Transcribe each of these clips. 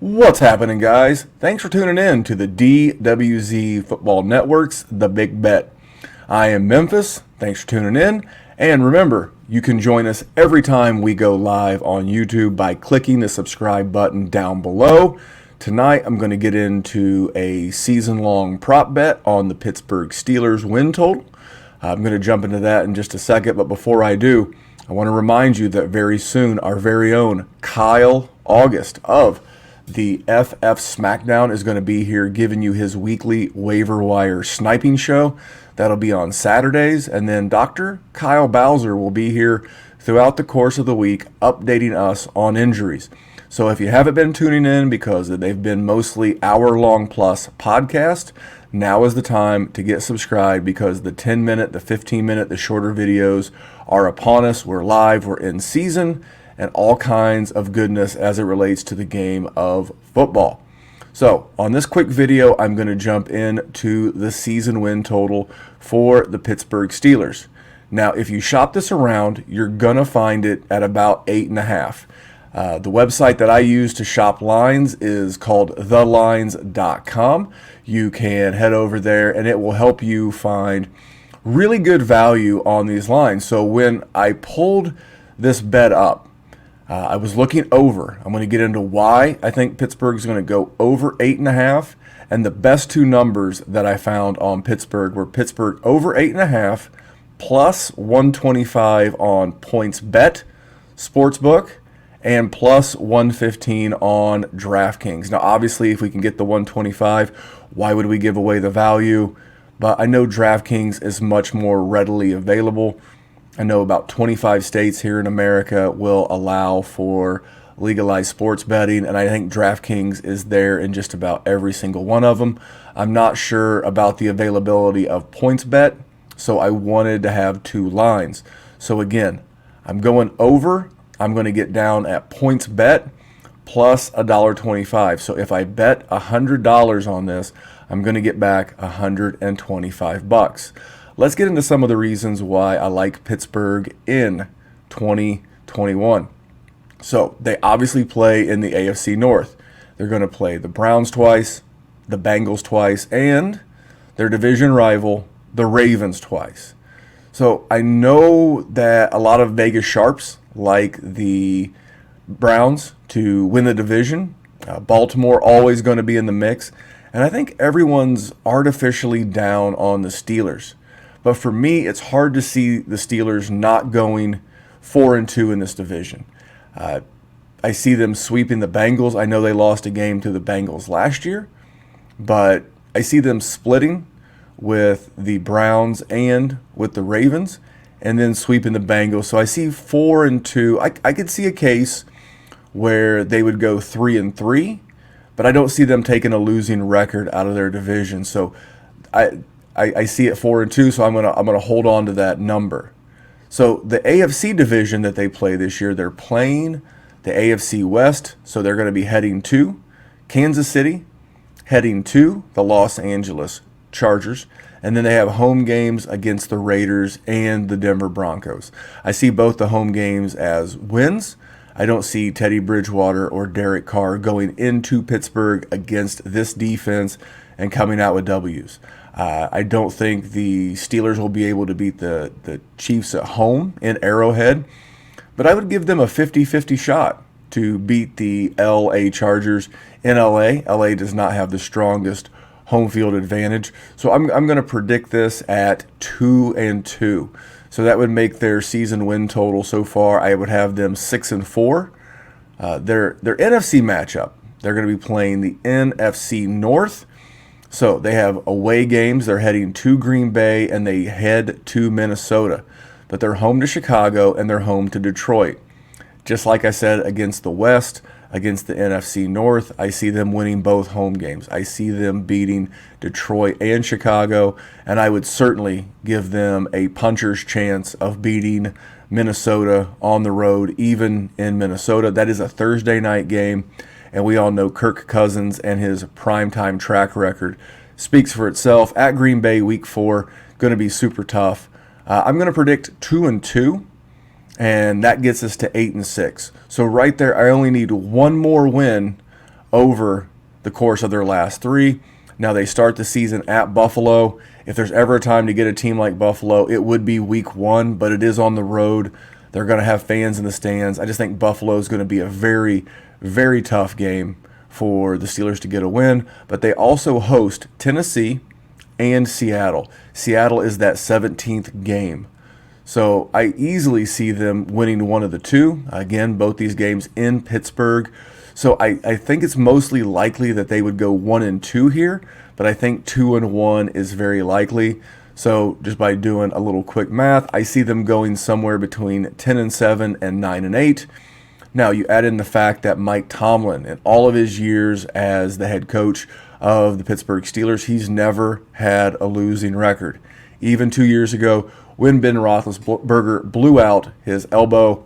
What's happening, guys? Thanks for tuning in to the DWZ Football Network's The Big Bet. I am Memphis. Thanks for tuning in. And remember, you can join us every time we go live on YouTube by clicking the subscribe button down below. Tonight, I'm going to get into a season-long prop bet on the Pittsburgh Steelers win total. I'm going to jump into that in just a second, but before I do, I want to remind you that very soon, our very own Kyle August of the FF Smackdown is going to be here giving you his weekly waiver wire sniping show. That'll be on Saturdays. And then Dr. Kyle Balzer will be here throughout the course of the week updating us on injuries. So if you haven't been tuning in because they've been mostly hour-long plus podcast, now is the time to get subscribed because the 10-minute, the 15-minute, the shorter videos are upon us. We're live, we're in season, and all kinds of goodness as it relates to the game of football. So on this quick video, I'm going to jump into the season win total for the Pittsburgh Steelers. Now, if you shop this around, you're going to find it at about 8.5. The website that I use to shop lines is called thelines.com. You can head over there and it will help you find really good value on these lines. So when I pulled this bet up, I was looking over. I'm going to get into why I think Pittsburgh is going to go over 8.5. And the best two numbers that I found on Pittsburgh were Pittsburgh over 8.5 plus 125 on points bet sportsbook and plus 115 on DraftKings. Now, obviously, if we can get the 125, why would we give away the value? But I know DraftKings is much more readily available. I know about 25 states here in America will allow for legalized sports betting, and I think DraftKings is there in just about every single one of them. I'm not sure about the availability of PointsBet, so I wanted to have two lines. So again, I'm going over. I'm going to get down at PointsBet plus $1.25. So if I bet $100 on this, I'm going to get back $125. Let's get into some of the reasons why I like Pittsburgh in 2021. So they obviously play in the AFC North. They're going to play the Browns twice, the Bengals twice, and their division rival, the Ravens twice. So I know that a lot of Vegas sharps like the Browns to win the division. Baltimore always going to be in the mix. And I think everyone's artificially down on the Steelers. But for me, it's hard to see the Steelers not going 4-2 in this division. I see them sweeping the Bengals. I know they lost a game to the Bengals last year, but I see them splitting with the Browns and with the Ravens, and then sweeping the Bengals. So I see 4-2. I could see a case where they would go 3-3, but I don't see them taking a losing record out of their division. So I see it 4-2, so I'm gonna hold on to that number. So the AFC division that they play this year, they're playing the AFC West, so they're going to be heading to Kansas City, heading to the Los Angeles Chargers, and then they have home games against the Raiders and the Denver Broncos. I see both the home games as wins. I don't see Teddy Bridgewater or Derek Carr going into Pittsburgh against this defense and coming out with W's. I don't think the Steelers will be able to beat the Chiefs at home in Arrowhead, but I would give them a 50-50 shot to beat the LA Chargers in LA. LA does not have the strongest home field advantage, so I'm going to predict this at 2-2. So that would make their season win total so far. I would have them 6-4. Their NFC matchup, they're going to be playing the NFC North. So they have away games. They're heading to Green Bay and they head to Minnesota. But they're home to Chicago and they're home to Detroit. Just like I said, against the West, against the NFC North, I see them winning both home games. I see them beating Detroit and Chicago, and I would certainly give them a puncher's chance of beating Minnesota on the road, even in Minnesota. That is a Thursday night game. And we all know Kirk Cousins and his primetime track record speaks for itself. At Green Bay, Week 4, going to be super tough. I'm going to predict 2-2, and that gets us to 8-6. So right there, I only need one more win over the course of their last 3. Now they start the season at Buffalo. If there's ever a time to get a team like Buffalo, it would be week 1, but it is on the road. They're going to have fans in the stands. I just think Buffalo is going to be a very, very tough game for the Steelers to get a win. But they also host Tennessee and Seattle. Seattle is that 17th game. So I easily see them winning one of the two. Again, both these games in Pittsburgh. So I think it's mostly likely that they would go 1-2 here, but I think 2-1 is very likely. So just by doing a little quick math, I see them going somewhere between 10-7 and 9-8. Now you add in the fact that Mike Tomlin, in all of his years as the head coach of the Pittsburgh Steelers, he's never had a losing record. Even 2 years ago, when Ben Roethlisberger blew out his elbow,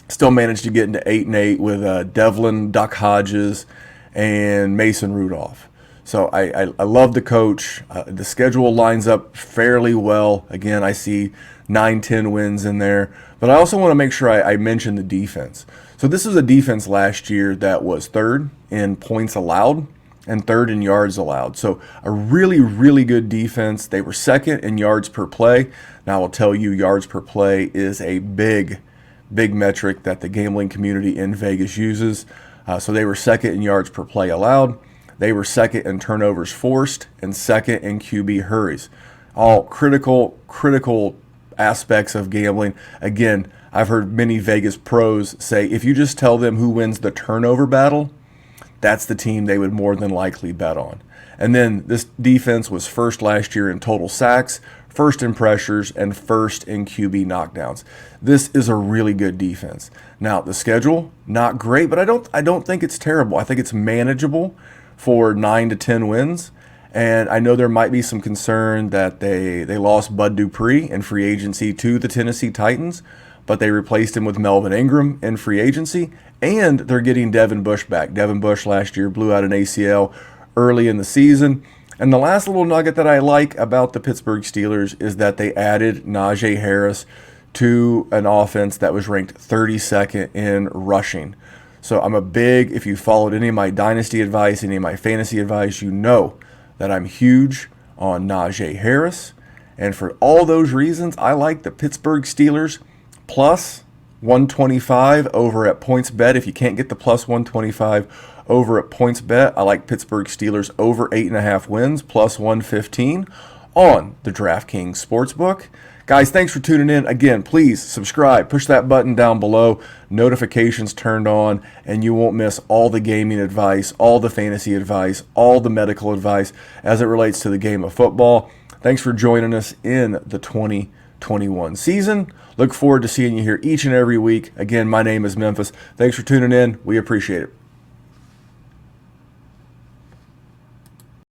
still managed to get into 8-8 with Devlin, Duck Hodges, and Mason Rudolph. So I love the coach. The schedule lines up fairly well. Again, I see 9-10 wins in there. But I also want to make sure I mention the defense. So this is a defense last year that was 3rd in points allowed and 3rd in yards allowed. So a really, really good defense. They were 2nd in yards per play. Now I will tell you, yards per play is a big metric that the gambling community in Vegas uses. So they were 2nd in yards per play allowed. They were 2nd in turnovers forced and 2nd in QB hurries. All critical aspects of gambling. Again, I've heard many Vegas pros say if you just tell them who wins the turnover battle, that's the team they would more than likely bet on. And then this defense was 1st last year in total sacks, 1st in pressures, and 1st in QB knockdowns. This is a really good defense. Now, the schedule, not great, but I don't think it's terrible. I think it's manageable for 9-10 wins. And I know there might be some concern that they lost Bud Dupree in free agency to the Tennessee Titans, but they replaced him with Melvin Ingram in free agency, and they're getting Devin Bush back. Devin Bush last year blew out an ACL early in the season. And the last little nugget that I like about the Pittsburgh Steelers is that they added Najee Harris to an offense that was ranked 32nd in rushing. So I'm if you followed any of my dynasty advice, any of my fantasy advice, you know that I'm huge on Najee Harris. And for all those reasons, I like the Pittsburgh Steelers plus 125 over at PointsBet. If you can't get the plus 125 over at PointsBet, I like Pittsburgh Steelers over 8.5 wins plus 115 on the DraftKings Sportsbook. Guys, thanks for tuning in. Again, please subscribe. Push that button down below. Notifications turned on, and you won't miss all the gaming advice, all the fantasy advice, all the medical advice as it relates to the game of football. Thanks for joining us in the 2021 season. Look forward to seeing you here each and every week. Again, my name is Memphis. Thanks for tuning in. We appreciate it.